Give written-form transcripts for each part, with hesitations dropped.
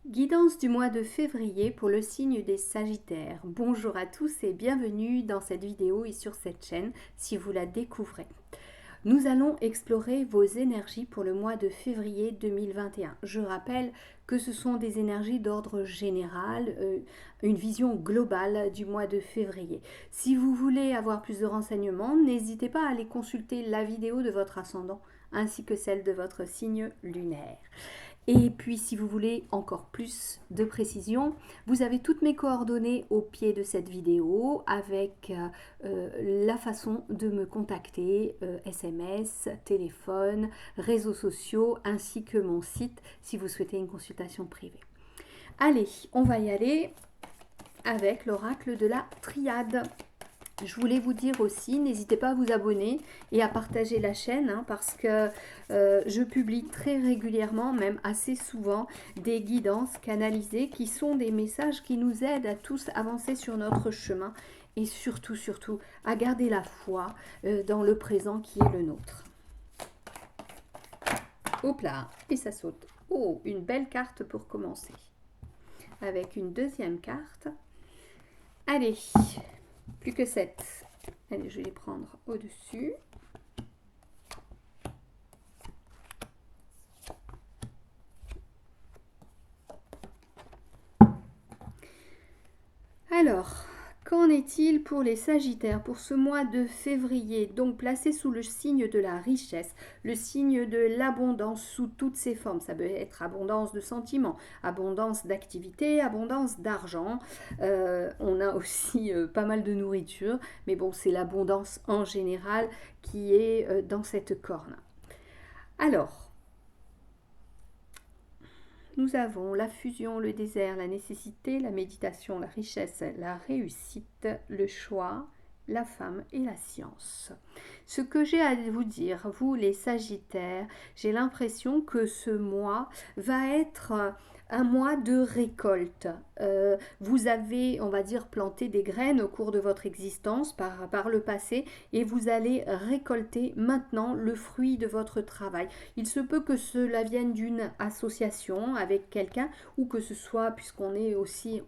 Guidance du mois de février pour le signe des Sagittaires. Bonjour à tous et bienvenue dans cette vidéo et sur cette chaîne si vous la découvrez. Nous allons explorer vos énergies pour le mois de février 2021. Je rappelle que ce sont des énergies d'ordre général, une vision globale du mois de février. Si vous voulez avoir plus de renseignements, n'hésitez pas à aller consulter la vidéo de votre ascendant ainsi que celle de votre signe lunaire. Et puis si vous voulez encore plus de précision, vous avez toutes mes coordonnées au pied de cette vidéo avec la façon de me contacter, SMS, téléphone, réseaux sociaux ainsi que mon site si vous souhaitez une consultation privée. Allez, on va y aller avec l'oracle de la triade. Je voulais vous dire aussi, n'hésitez pas à vous abonner et à partager la chaîne parce que je publie très régulièrement, même assez souvent, des guidances canalisées qui sont des messages qui nous aident à tous avancer sur notre chemin et surtout à garder la foi dans le présent qui est le nôtre. Hop là, et ça saute. Oh, une belle carte pour commencer. Avec une deuxième carte. Allez, plus que 7. Allez, je vais les prendre au-dessus. Alors, qu'en est-il pour les Sagittaires pour ce mois de février, donc placé sous le signe de la richesse, le signe de l'abondance sous toutes ses formes. Ça peut être abondance de sentiments, abondance d'activités, abondance d'argent. On a aussi pas mal de nourriture, mais bon, c'est l'abondance en général qui est dans cette corne. Alors, nous avons la fusion, le désert, la nécessité, la méditation, la richesse, la réussite, le choix, la femme et la science. Ce que j'ai à vous dire, vous les Sagittaires, j'ai l'impression que ce mois va être un mois de récolte. Vous avez, on va dire, planté des graines au cours de votre existence par le passé et vous allez récolter maintenant le fruit de votre travail. Il se peut que cela vienne d'une association avec quelqu'un ou que ce soit, puisqu'on est aussi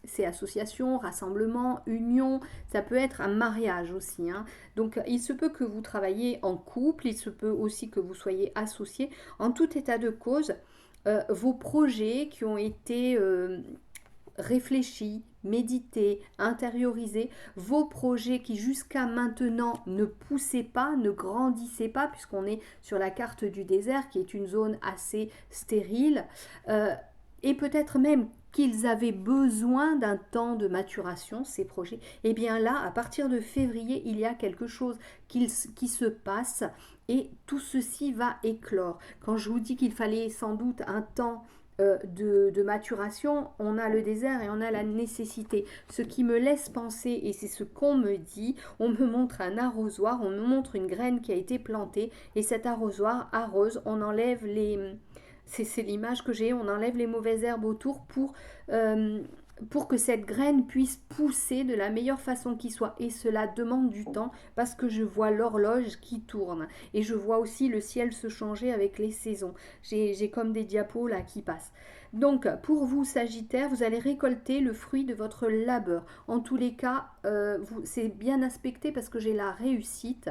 ces associations, rassemblements, unions, ça peut être un mariage aussi. Donc il se peut que vous travaillez en couple, il se peut aussi que vous soyez associés. En tout état de cause, vos projets qui ont été réfléchis, médités, intériorisés, vos projets qui jusqu'à maintenant ne poussaient pas, ne grandissaient pas, puisqu'on est sur la carte du désert qui est une zone assez stérile, et peut-être même qu'ils avaient besoin d'un temps de maturation, ces projets, et bien là, à partir de février, il y a quelque chose qui se passe et tout ceci va éclore. Quand je vous dis qu'il fallait sans doute un temps de maturation, on a le désert et on a la nécessité. Ce qui me laisse penser, et c'est ce qu'on me dit, on me montre un arrosoir, on me montre une graine qui a été plantée, et cet arrosoir arrose, on enlève les... C'est l'image que j'ai, on enlève les mauvaises herbes autour pour que cette graine puisse pousser de la meilleure façon qui soit. Et cela demande du temps parce que je vois l'horloge qui tourne. Et je vois aussi le ciel se changer avec les saisons. J'ai comme des diapos là qui passent. Donc pour vous Sagittaire, vous allez récolter le fruit de votre labeur. En tous les cas, c'est bien aspecté parce que j'ai la réussite.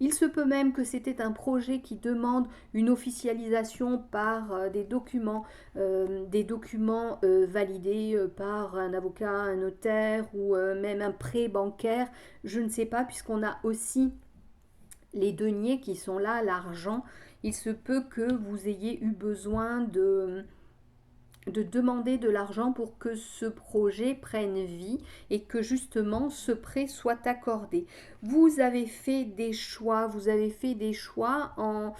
Il se peut même que c'était un projet qui demande une officialisation par des documents validés par un avocat, un notaire ou même un prêt bancaire. Je ne sais pas, puisqu'on a aussi les deniers qui sont là, l'argent. Il se peut que vous ayez eu besoin de demander de l'argent pour que ce projet prenne vie et que justement ce prêt soit accordé. Vous avez fait des choix, en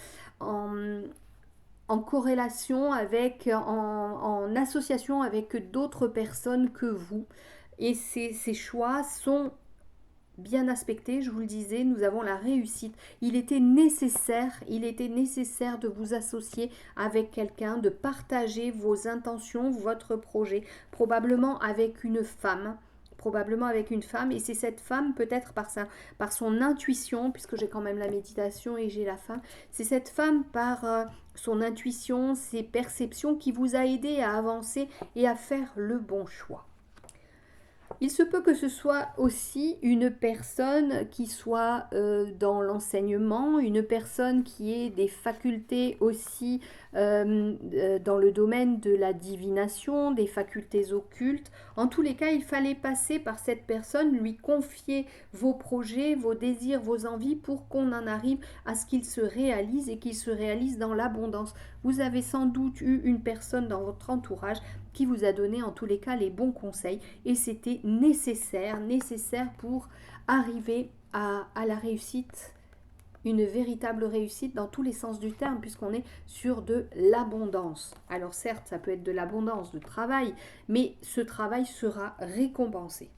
corrélation avec, en association avec d'autres personnes que vous. Et ces choix sont bien aspecté, je vous le disais, nous avons la réussite. Il était nécessaire de vous associer avec quelqu'un, de partager vos intentions, votre projet, probablement avec une femme, probablement avec une femme, et c'est cette femme peut-être par son intuition, puisque j'ai quand même la méditation et j'ai la femme, c'est cette femme par son intuition, ses perceptions qui vous a aidé à avancer et à faire le bon choix. Il se peut que ce soit aussi une personne qui soit dans l'enseignement, une personne qui ait des facultés aussi dans le domaine de la divination, des facultés occultes. En tous les cas, il fallait passer par cette personne, lui confier vos projets, vos désirs, vos envies pour qu'on en arrive à ce qu'ils se réalisent et qu'ils se réalisent dans l'abondance. Vous avez sans doute eu une personne dans votre entourage qui vous a donné en tous les cas les bons conseils et c'était nécessaire pour arriver à la réussite, une véritable réussite dans tous les sens du terme puisqu'on est sur de l'abondance. Alors certes, ça peut être de l'abondance de travail, mais ce travail sera récompensé.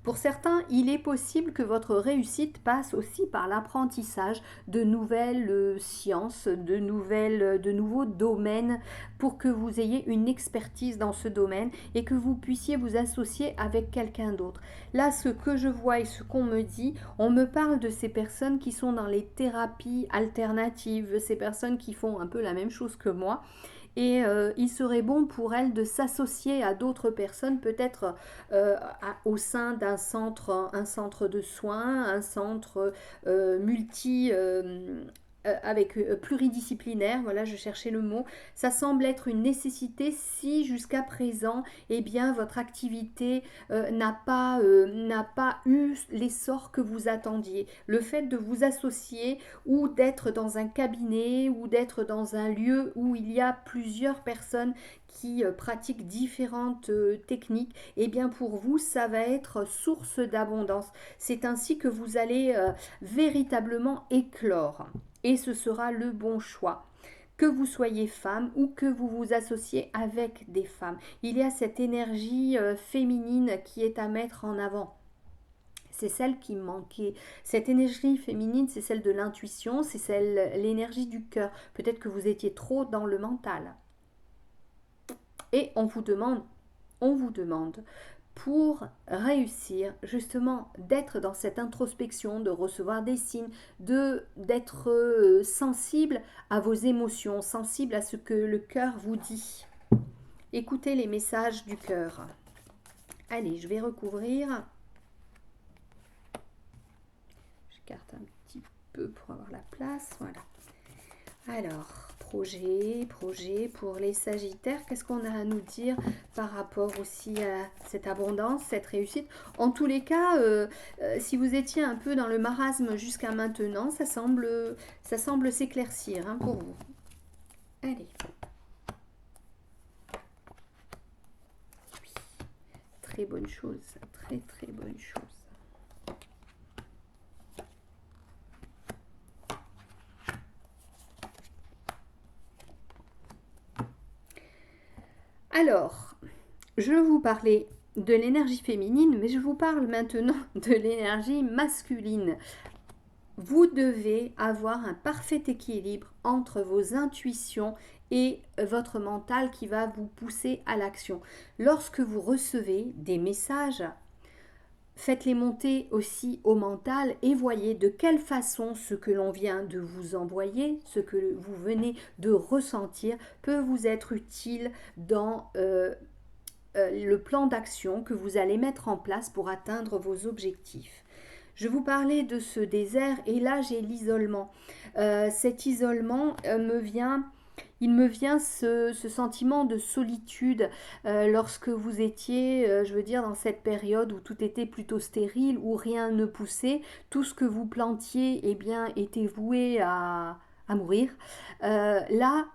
Pour certains, il est possible que votre réussite passe aussi par l'apprentissage de nouvelles sciences, de nouveaux domaines pour que vous ayez une expertise dans ce domaine et que vous puissiez vous associer avec quelqu'un d'autre. Là, ce que je vois et ce qu'on me dit, on me parle de ces personnes qui sont dans les thérapies alternatives, ces personnes qui font un peu la même chose que moi. Et il serait bon pour elles de s'associer à d'autres personnes, peut-être au sein d'un centre, un centre de soins, un centre avec pluridisciplinaire, voilà, je cherchais le mot. Ça semble être une nécessité si jusqu'à présent, eh bien, votre activité n'a pas eu l'essor que vous attendiez. Le fait de vous associer ou d'être dans un cabinet ou d'être dans un lieu où il y a plusieurs personnes qui pratiquent différentes techniques, eh bien pour vous, ça va être source d'abondance. C'est ainsi que vous allez véritablement éclore. Et ce sera le bon choix. Que vous soyez femme ou que vous vous associez avec des femmes. Il y a cette énergie féminine qui est à mettre en avant. C'est celle qui manquait. Cette énergie féminine, c'est celle de l'intuition, c'est l'énergie du cœur. Peut-être que vous étiez trop dans le mental. Et on vous demande pour réussir justement d'être dans cette introspection, de recevoir des signes, d'être sensible à vos émotions, sensible à ce que le cœur vous dit. Écoutez les messages du cœur. Allez, je vais recouvrir. J'écarte un petit peu pour avoir la place. Voilà. Alors, projet pour les Sagittaires. Qu'est-ce qu'on a à nous dire par rapport aussi à cette abondance, cette réussite? En tous les cas, si vous étiez un peu dans le marasme jusqu'à maintenant, ça semble s'éclaircir hein, pour vous. Allez. Oui. Très bonne chose, très très bonne chose. Alors, je vous parlais de l'énergie féminine, mais je vous parle maintenant de l'énergie masculine. Vous devez avoir un parfait équilibre entre vos intuitions et votre mental qui va vous pousser à l'action. Lorsque vous recevez des messages, faites-les monter aussi au mental et voyez de quelle façon ce que l'on vient de vous envoyer, ce que vous venez de ressentir peut vous être utile dans le plan d'action que vous allez mettre en place pour atteindre vos objectifs. Je vous parlais de ce désert et là j'ai l'isolement. Cet isolement il me vient ce sentiment de solitude lorsque vous étiez, je veux dire, dans cette période où tout était plutôt stérile, où rien ne poussait, tout ce que vous plantiez, eh bien, était voué à mourir. Là,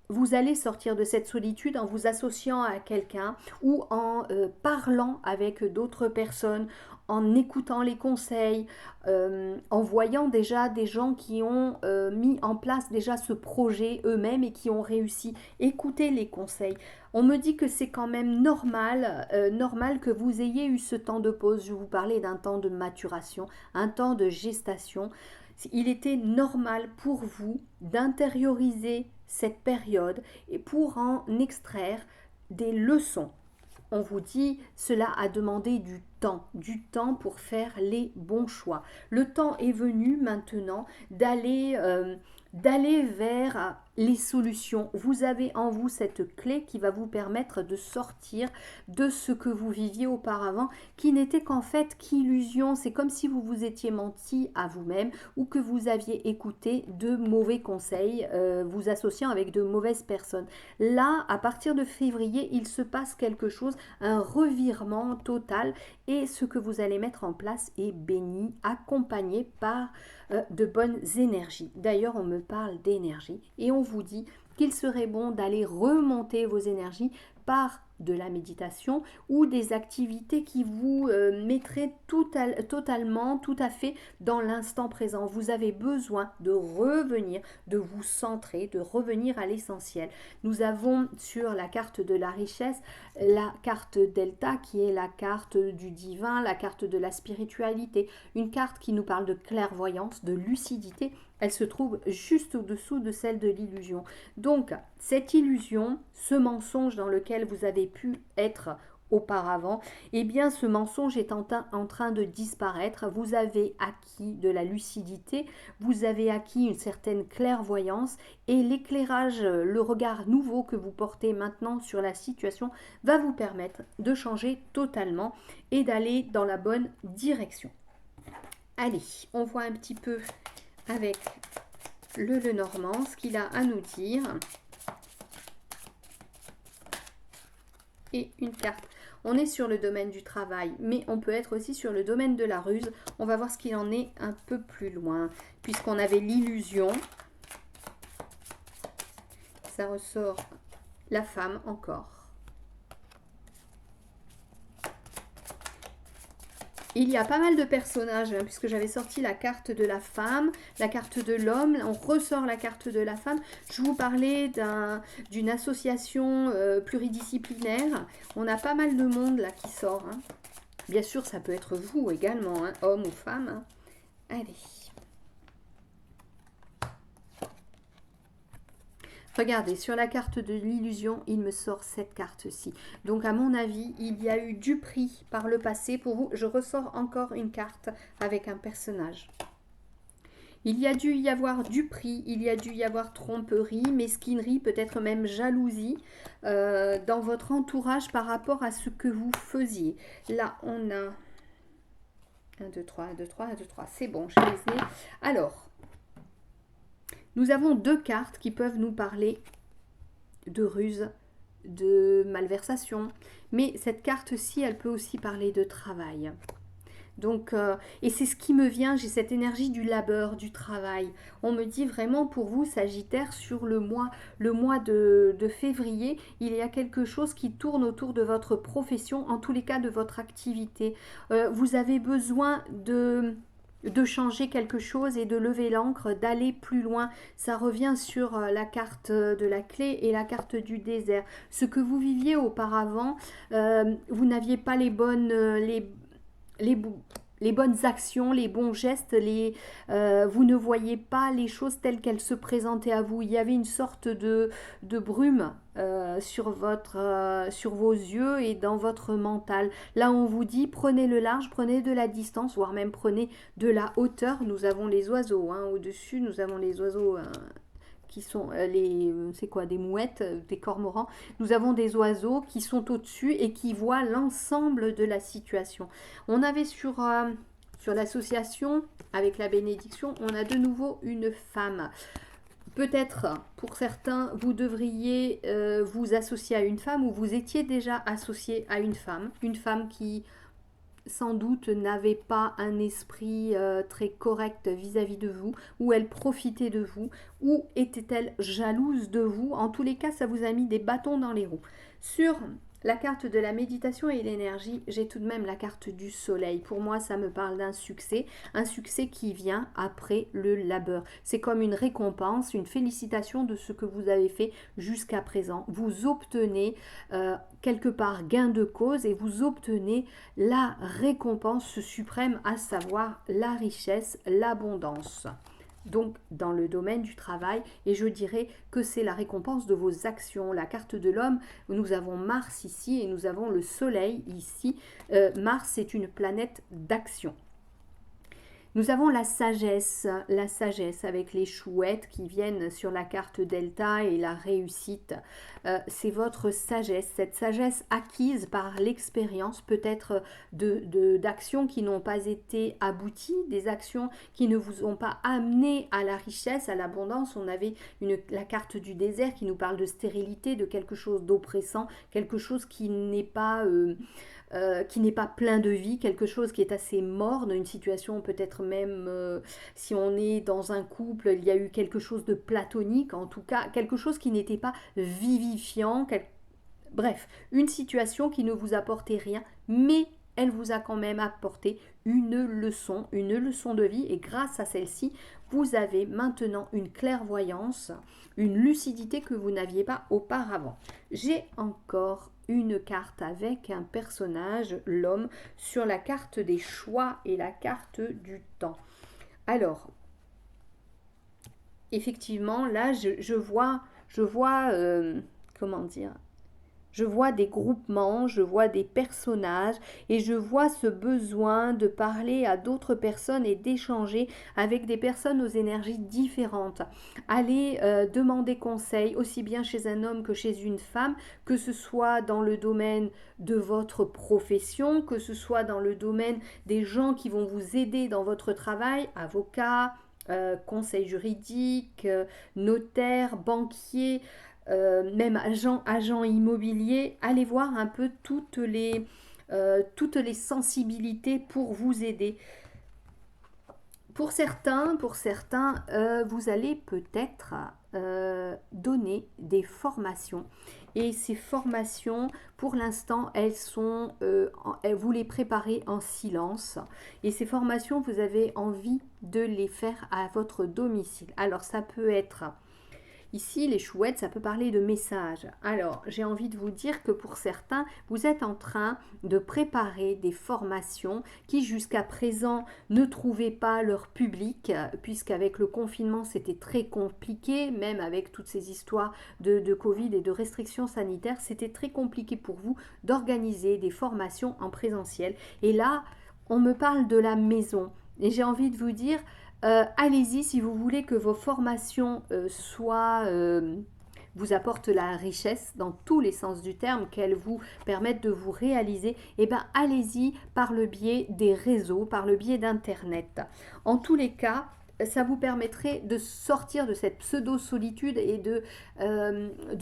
vous allez sortir de cette solitude en vous associant à quelqu'un ou en parlant avec d'autres personnes, en écoutant les conseils, en voyant déjà des gens qui ont mis en place déjà ce projet eux-mêmes et qui ont réussi. Écoutez les conseils. On me dit que c'est quand même normal que vous ayez eu ce temps de pause. Je vous parlais d'un temps de maturation, un temps de gestation. Il était normal pour vous d'intérioriser cette période et pour en extraire des leçons. on vous dit, cela a demandé du temps pour faire les bons choix. Le temps est venu maintenant d'aller vers les solutions. Vous avez en vous cette clé qui va vous permettre de sortir de ce que vous viviez auparavant, qui n'était qu'en fait qu'illusion. C'est comme si vous vous étiez menti à vous-même ou que vous aviez écouté de mauvais conseils, vous associant avec de mauvaises personnes. Là, à partir de février, il se passe quelque chose, un revirement total, et ce que vous allez mettre en place est béni, accompagné par de bonnes énergies. D'ailleurs, on me parle d'énergie et on vous dit qu'il serait bon d'aller remonter vos énergies par de la méditation ou des activités qui vous mettraient totalement, tout à fait dans l'instant présent. Vous avez besoin de revenir, de vous centrer, de revenir à l'essentiel. Nous avons sur la carte de la richesse, la carte Delta qui est la carte du divin, la carte de la spiritualité, une carte qui nous parle de clairvoyance, de lucidité. Elle se trouve juste au-dessous de celle de l'illusion. Donc, cette illusion, ce mensonge dans lequel vous avez pu être auparavant, eh bien ce mensonge est en train de disparaître. Vous avez acquis de la lucidité, vous avez acquis une certaine clairvoyance et l'éclairage, le regard nouveau que vous portez maintenant sur la situation va vous permettre de changer totalement et d'aller dans la bonne direction. Allez, on voit un petit peu avec le Lenormand ce qu'il a à nous dire. Et une carte. On est sur le domaine du travail, mais on peut être aussi sur le domaine de la ruse. On va voir ce qu'il en est un peu plus loin. Puisqu'on avait l'illusion, ça ressort la femme encore. Il y a pas mal de personnages, hein, puisque j'avais sorti la carte de la femme, la carte de l'homme, on ressort la carte de la femme. Je vous parlais d'une association pluridisciplinaire. On a pas mal de monde là qui sort. Hein. Bien sûr, ça peut être vous également, hein, homme ou femme. Hein. Allez. Regardez, sur la carte de l'illusion, il me sort cette carte-ci. Donc, à mon avis, il y a eu du prix par le passé pour vous. Je ressors encore une carte avec un personnage. Il y a dû y avoir du prix, il y a dû y avoir tromperie, mesquinerie, peut-être même jalousie dans votre entourage par rapport à ce que vous faisiez. Là, on a 1, 2, 3, 1, 2, 3, 1, 2, 3. C'est bon, je les ai. Alors, nous avons deux cartes qui peuvent nous parler de ruse, de malversation. Mais cette carte-ci, elle peut aussi parler de travail. Donc, et c'est ce qui me vient, j'ai cette énergie du labeur, du travail. On me dit vraiment pour vous, Sagittaire, sur le mois de février, il y a quelque chose qui tourne autour de votre profession, en tous les cas de votre activité. Vous avez besoin de changer quelque chose et de lever l'ancre, d'aller plus loin. Ça revient sur la carte de la clé et la carte du désert. Ce que vous viviez auparavant, vous n'aviez pas les bonnes actions, les bons gestes, vous ne voyez pas les choses telles qu'elles se présentaient à vous. Il y avait une sorte de brume sur vos yeux et dans votre mental. Là, on vous dit, prenez le large, prenez de la distance, voire même prenez de la hauteur. Nous avons les oiseaux, hein, au-dessus, nous avons les oiseaux... qui sont c'est quoi, des mouettes, des cormorans. Nous avons des oiseaux qui sont au-dessus et qui voient l'ensemble de la situation. On avait sur l'association, avec la bénédiction, on a de nouveau une femme. Peut-être, pour certains, vous devriez vous associer à une femme ou vous étiez déjà associé à une femme qui sans doute n'avait pas un esprit très correct vis-à-vis de vous, ou elle profitait de vous, ou était-elle jalouse de vous. En tous les cas, ça vous a mis des bâtons dans les roues. Sur la carte de la méditation et l'énergie, j'ai tout de même la carte du soleil. Pour moi, ça me parle d'un succès, un succès qui vient après le labeur. C'est comme une récompense, une félicitation de ce que vous avez fait jusqu'à présent. Vous obtenez quelque part gain de cause et vous obtenez la récompense suprême, à savoir la richesse, l'abondance. donc dans le domaine du travail, et je dirais que c'est la récompense de vos actions. La carte de l'homme, nous avons Mars ici et nous avons le Soleil ici. Mars, c'est une planète d'action. Nous avons la sagesse avec les chouettes qui viennent sur la carte delta et la réussite. C'est votre sagesse, cette sagesse acquise par l'expérience, peut-être d'actions qui n'ont pas été abouties, des actions qui ne vous ont pas amené à la richesse, à l'abondance. On avait la carte du désert qui nous parle de stérilité, de quelque chose d'oppressant, quelque chose qui n'est pas plein de vie, quelque chose qui est assez morne, une situation peut-être même si on est dans un couple, il y a eu quelque chose de platonique, en tout cas quelque chose qui n'était pas vivifiant, bref, une situation qui ne vous apportait rien, mais elle vous a quand même apporté une leçon de vie, et grâce à celle-ci, vous avez maintenant une clairvoyance, une lucidité que vous n'aviez pas auparavant. J'ai encore une carte avec un personnage, l'homme, sur la carte des choix et la carte du temps. Alors, effectivement, là, je vois comment dire, je vois des groupements, je vois des personnages et je vois ce besoin de parler à d'autres personnes et d'échanger avec des personnes aux énergies différentes. Allez demander conseil aussi bien chez un homme que chez une femme, que ce soit dans le domaine de votre profession, que ce soit dans le domaine des gens qui vont vous aider dans votre travail, avocats, conseil juridique, notaire, banquier, même agent immobilier. Allez voir un peu toutes les sensibilités pour vous aider. Pour certains, vous allez peut-être donner des formations. Et ces formations, pour l'instant, vous les préparez en silence. Et ces formations, vous avez envie de les faire à votre domicile. Alors, ça peut être... Ici, les chouettes, ça peut parler de messages. Alors, j'ai envie de vous dire que pour certains, vous êtes en train de préparer des formations qui, jusqu'à présent, ne trouvaient pas leur public, puisqu'avec le confinement, c'était très compliqué, même avec toutes ces histoires de Covid et de restrictions sanitaires, c'était très compliqué pour vous d'organiser des formations en présentiel. Et là, on me parle de la maison. Et j'ai envie de vous dire... allez-y si vous voulez que vos formations vous apportent la richesse dans tous les sens du terme, qu'elles vous permettent de vous réaliser, et bien allez-y par le biais des réseaux, par le biais d'Internet. En tous les cas, ça vous permettrait de sortir de cette pseudo-solitude et de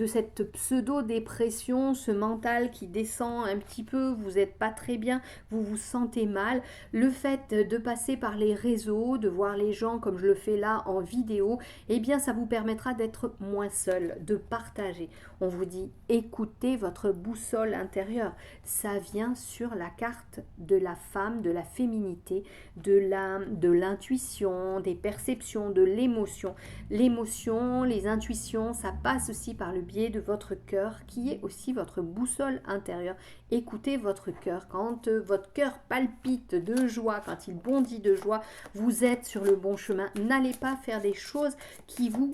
cette pseudo-dépression, ce mental qui descend un petit peu, vous n'êtes pas très bien, vous vous sentez mal. Le fait de passer par les réseaux, de voir les gens comme je le fais là en vidéo, eh bien ça vous permettra d'être moins seul, de partager. On vous dit, écoutez votre boussole intérieure. Ça vient sur la carte de la femme, de la féminité, de l'intuition, des perceptions, de l'émotion. L'émotion, les intuitions, ça passe aussi par le biais de votre cœur qui est aussi votre boussole intérieure. Écoutez votre cœur. Quand votre cœur palpite de joie, quand il bondit de joie, vous êtes sur le bon chemin. N'allez pas faire des choses qui vous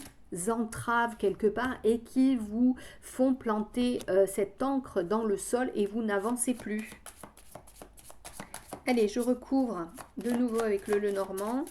entravent quelque part et qui vous font planter cette encre dans le sol et vous n'avancez plus. Allez, je recouvre de nouveau avec le Lenormand.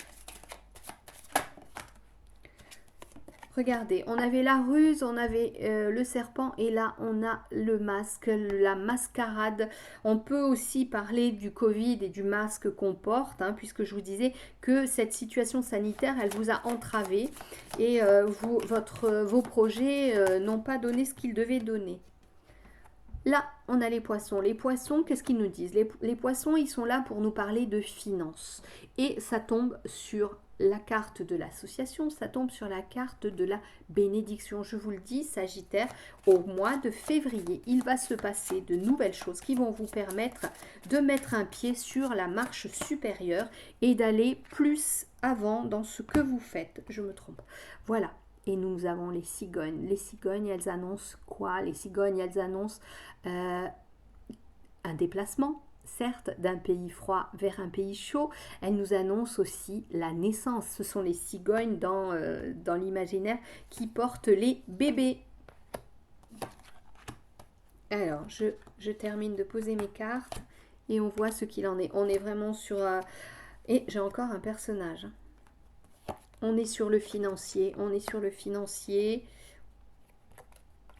Regardez, on avait la ruse, on avait le serpent et là on a le masque, la mascarade. On peut aussi parler du Covid et du masque qu'on porte, hein, puisque je vous disais que cette situation sanitaire, elle vous a entravé et vos projets n'ont pas donné ce qu'ils devaient donner. Là, on a les poissons. Les poissons, qu'est-ce qu'ils nous disent ? Les poissons, ils sont là pour nous parler de finances. Et ça tombe sur la carte de l'association, ça tombe sur la carte de la bénédiction. Je vous le dis, Sagittaire, au mois de février, il va se passer de nouvelles choses qui vont vous permettre de mettre un pied sur la marche supérieure et d'aller plus avant dans ce que vous faites. Je me trompe. Voilà. Et nous avons les cigognes. Les cigognes, elles annoncent quoi ? Les cigognes, elles annoncent un déplacement. certes, d'un pays froid vers un pays chaud, elle nous annonce aussi la naissance. Ce sont les cigognes dans l'imaginaire qui portent les bébés. Alors, je termine de poser mes cartes et on voit ce qu'il en est. On est vraiment sur... et j'ai encore un personnage. On est sur le financier, on est sur le financier.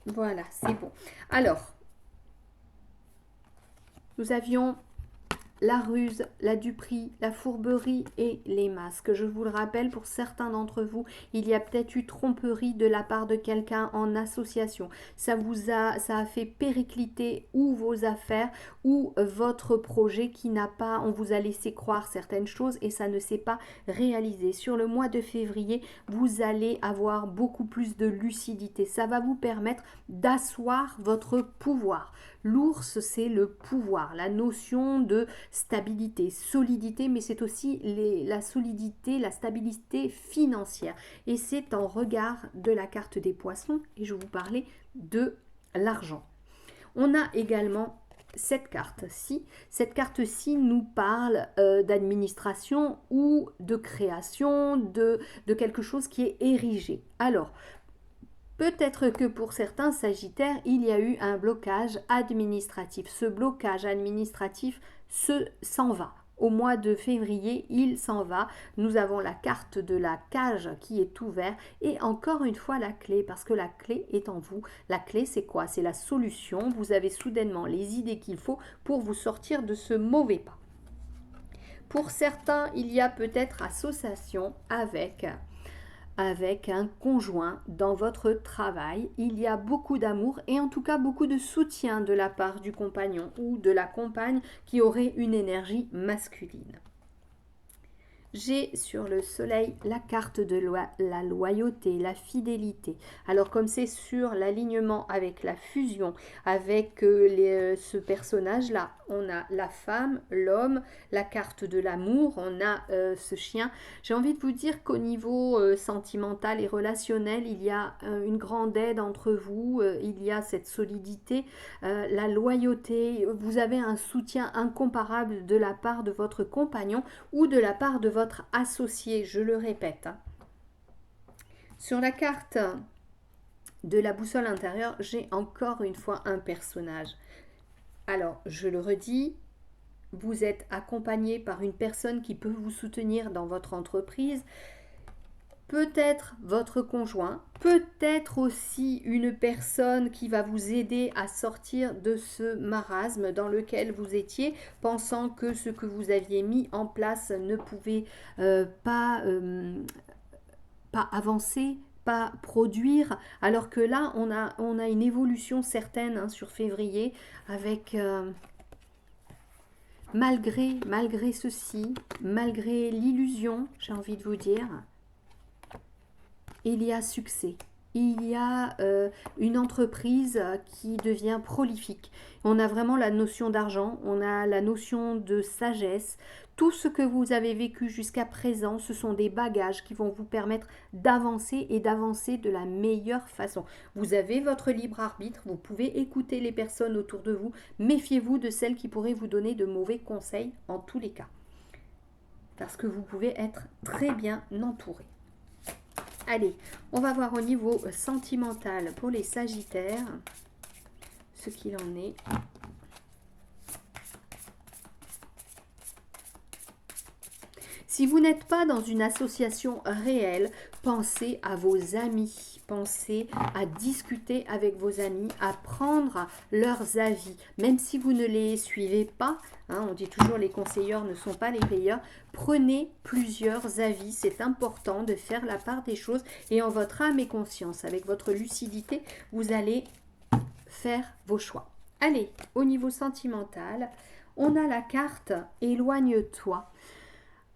Voilà, c'est bon. Alors, nous avions la ruse, la duperie, la fourberie et les masques. Je vous le rappelle, pour certains d'entre vous, il y a peut-être eu tromperie de la part de quelqu'un en association. Ça a fait péricliter ou vos affaires ou votre projet qui n'a pas, on vous a laissé croire certaines choses et ça ne s'est pas réalisé. Sur le mois de février, vous allez avoir beaucoup plus de lucidité. Ça va vous permettre d'asseoir votre pouvoir. L'ours, c'est le pouvoir, la notion de stabilité, solidité, mais c'est aussi la solidité, la stabilité financière. Et c'est en regard de la carte des poissons, et je vous parlais de l'argent. On a également cette carte-ci. Cette carte-ci nous parle d'administration ou de création, de quelque chose qui est érigé. Alors, peut-être que pour certains Sagittaires, il y a eu un blocage administratif. Ce blocage administratif s'en va. Au mois de février, il s'en va. Nous avons la carte de la cage qui est ouverte et encore une fois la clé, parce que la clé est en vous. La clé, c'est quoi? C'est la solution. Vous avez soudainement les idées qu'il faut pour vous sortir de ce mauvais pas. Pour certains, il y a peut-être association avec un conjoint dans votre travail. Il y a beaucoup d'amour et en tout cas beaucoup de soutien de la part du compagnon ou de la compagne qui aurait une énergie masculine. J'ai sur le soleil la carte de la loyauté, la fidélité. Alors comme c'est sur l'alignement avec la fusion, avec ce personnage-là, on a la femme, l'homme, la carte de l'amour, on a ce chien. J'ai envie de vous dire qu'au niveau sentimental et relationnel, il y a une grande aide entre vous, il y a cette solidité, la loyauté, vous avez un soutien incomparable de la part de votre compagnon ou de la part de votre associé, je le répète. Sur la carte de la boussole intérieure, j'ai encore une fois un personnage. Alors, je le redis, vous êtes accompagné par une personne qui peut vous soutenir dans votre entreprise, peut-être votre conjoint, peut-être aussi une personne qui va vous aider à sortir de ce marasme dans lequel vous étiez, pensant que ce que vous aviez mis en place ne pouvait pas avancer, pas produire, alors que là, on a une évolution certaine sur février avec... malgré ceci, malgré l'illusion, j'ai envie de vous dire, il y a succès. Il y a une entreprise qui devient prolifique. On a vraiment la notion d'argent, on a la notion de sagesse. Tout ce que vous avez vécu jusqu'à présent, ce sont des bagages qui vont vous permettre d'avancer et d'avancer de la meilleure façon. Vous avez votre libre arbitre, vous pouvez écouter les personnes autour de vous. Méfiez-vous de celles qui pourraient vous donner de mauvais conseils en tous les cas. Parce que vous pouvez être très bien entouré. Allez, on va voir au niveau sentimental pour les Sagittaires, ce qu'il en est. Si vous n'êtes pas dans une association réelle, pensez à vos amis, pensez à discuter avec vos amis, à prendre leurs avis. Même si vous ne les suivez pas, on dit toujours les conseilleurs ne sont pas les payeurs, prenez plusieurs avis. C'est important de faire la part des choses et en votre âme et conscience, avec votre lucidité, vous allez faire vos choix. Allez, au niveau sentimental, on a la carte « Éloigne-toi ».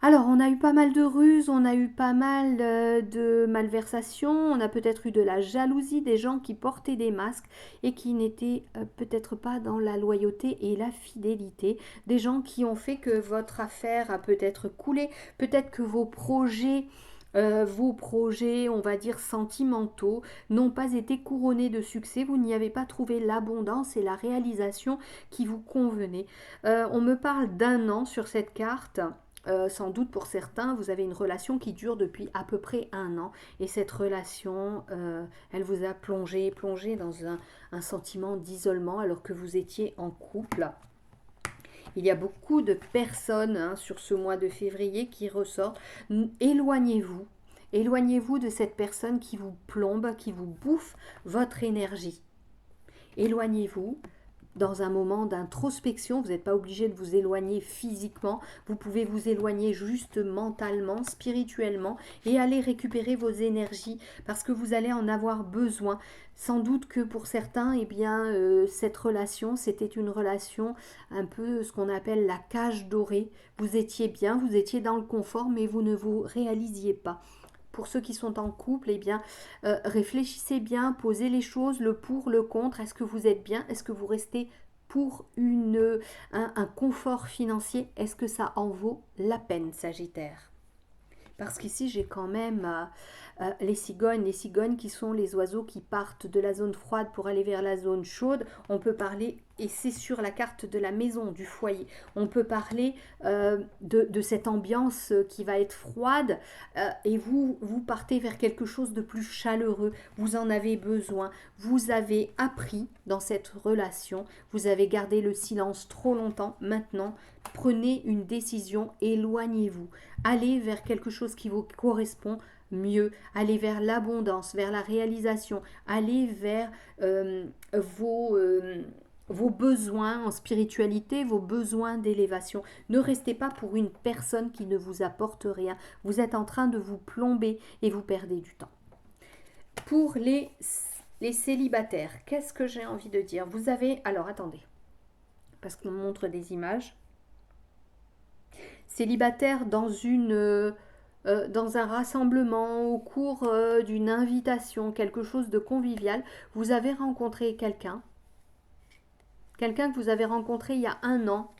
Alors, on a eu pas mal de ruses, on a eu pas mal de malversations, on a peut-être eu de la jalousie, des gens qui portaient des masques et qui n'étaient peut-être pas dans la loyauté et la fidélité. Des gens qui ont fait que votre affaire a peut-être coulé, peut-être que vos projets Vos projets, on va dire sentimentaux, n'ont pas été couronnés de succès, vous n'y avez pas trouvé l'abondance et la réalisation qui vous convenaient. On me parle d'un an sur cette carte. Sans doute pour certains, vous avez une relation qui dure depuis à peu près un an et cette relation, elle vous a plongé dans un sentiment d'isolement alors que vous étiez en couple. Il y a beaucoup de personnes sur ce mois de février qui ressortent. Éloignez-vous. Éloignez-vous de cette personne qui vous plombe, qui vous bouffe votre énergie. Éloignez-vous dans un moment d'introspection. Vous n'êtes pas obligé de vous éloigner physiquement. Vous pouvez vous éloigner juste mentalement, spirituellement et aller récupérer vos énergies parce que vous allez en avoir besoin. Sans doute que pour certains, eh bien, cette relation, c'était une relation un peu ce qu'on appelle la cage dorée. Vous étiez bien, vous étiez dans le confort, mais vous ne vous réalisiez pas. Pour ceux qui sont en couple, eh bien, réfléchissez bien, posez les choses, le pour, le contre. Est-ce que vous êtes bien? Est-ce que vous restez pour un confort financier? Est-ce que ça en vaut la peine, Sagittaire? Parce qu'ici, j'ai quand même les cigognes qui sont les oiseaux qui partent de la zone froide pour aller vers la zone chaude. On peut parler, et c'est sur la carte de la maison, du foyer, on peut parler de cette ambiance qui va être froide et vous partez vers quelque chose de plus chaleureux. Vous en avez besoin. Vous avez appris dans cette relation. Vous avez gardé le silence trop longtemps. Maintenant, prenez une décision, éloignez-vous. Allez vers quelque chose qui vous correspond mieux, allez vers l'abondance, vers la réalisation, allez vers vos besoins en spiritualité, vos besoins d'élévation. Ne restez pas pour une personne qui ne vous apporte rien. Vous êtes en train de vous plomber et vous perdez du temps. Pour les célibataires, qu'est-ce que j'ai envie de dire? Vous avez... Alors attendez, parce qu'on montre des images. Célibataire dans un rassemblement, au cours d'une invitation, quelque chose de convivial, vous avez rencontré quelqu'un que vous avez rencontré il y a un an,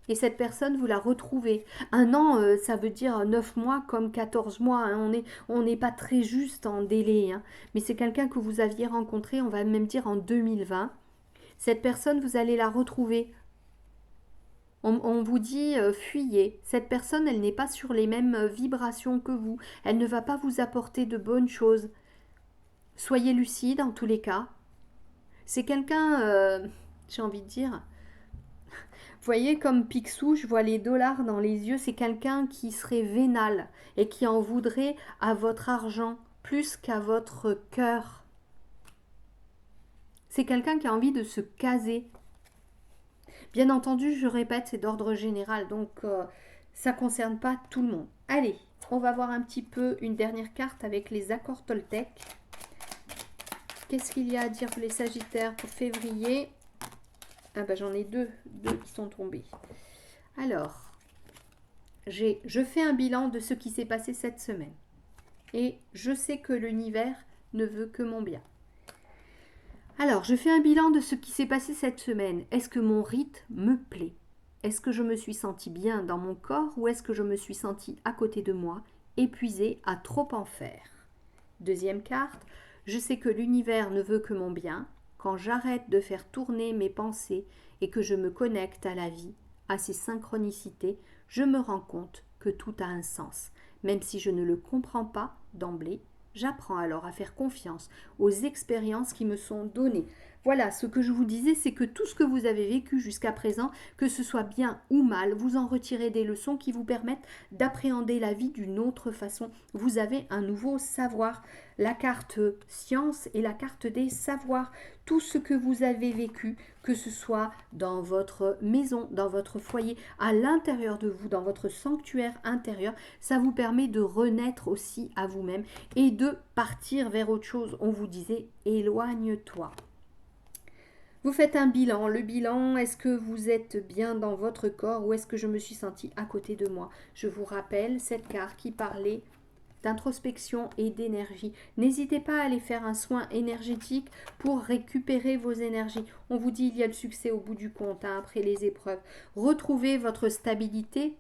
et cette personne, vous la retrouvez. Un an, ça veut dire 9 mois comme 14 mois, hein. On n'est pas très juste en délai, hein. Mais c'est quelqu'un que vous aviez rencontré, on va même dire en 2020. Cette personne, vous allez la retrouver. On vous dit fuyez. Cette personne, elle n'est pas sur les mêmes vibrations que vous. Elle ne va pas vous apporter de bonnes choses. Soyez lucide en tous les cas. C'est quelqu'un, j'ai envie de dire, vous voyez comme Picsou, je vois les dollars dans les yeux. C'est quelqu'un qui serait vénal et qui en voudrait à votre argent plus qu'à votre cœur. C'est quelqu'un qui a envie de se caser. Bien entendu, je répète, c'est d'ordre général, donc ça ne concerne pas tout le monde. Allez, on va voir un petit peu une dernière carte avec les accords Toltec. Qu'est-ce qu'il y a à dire pour les Sagittaires pour février? Ah ben j'en ai deux qui sont tombés. Alors, je fais un bilan de ce qui s'est passé cette semaine. Et je sais que l'univers ne veut que mon bien. Alors, je fais un bilan de ce qui s'est passé cette semaine. Est-ce que mon rythme me plaît? Est-ce que je me suis sentie bien dans mon corps ou est-ce que je me suis sentie à côté de moi, épuisée à trop en faire? Deuxième carte, je sais que l'univers ne veut que mon bien. Quand j'arrête de faire tourner mes pensées et que je me connecte à la vie, à ses synchronicités, je me rends compte que tout a un sens. Même si je ne le comprends pas d'emblée, j'apprends alors à faire confiance aux expériences qui me sont données. Voilà, ce que je vous disais, c'est que tout ce que vous avez vécu jusqu'à présent, que ce soit bien ou mal, vous en retirez des leçons qui vous permettent d'appréhender la vie d'une autre façon. Vous avez un nouveau savoir. La carte science et la carte des savoirs. Tout ce que vous avez vécu, que ce soit dans votre maison, dans votre foyer, à l'intérieur de vous, dans votre sanctuaire intérieur, ça vous permet de renaître aussi à vous-même et de partir vers autre chose. On vous disait, éloigne-toi. Vous faites un bilan. Le bilan, est-ce que vous êtes bien dans votre corps ou est-ce que je me suis sentie à côté de moi? Je vous rappelle cette carte qui parlait d'introspection et d'énergie. N'hésitez pas à aller faire un soin énergétique pour récupérer vos énergies. On vous dit il y a le succès au bout du compte, hein, après les épreuves. Retrouvez votre stabilité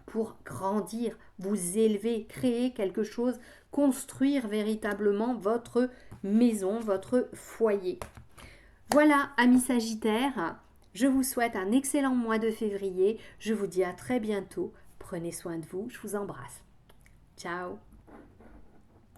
pour grandir, vous élever, créer quelque chose, construire véritablement votre maison, votre foyer. Voilà, amis Sagittaires, je vous souhaite un excellent mois de février. Je vous dis à très bientôt. Prenez soin de vous, je vous embrasse. Ciao.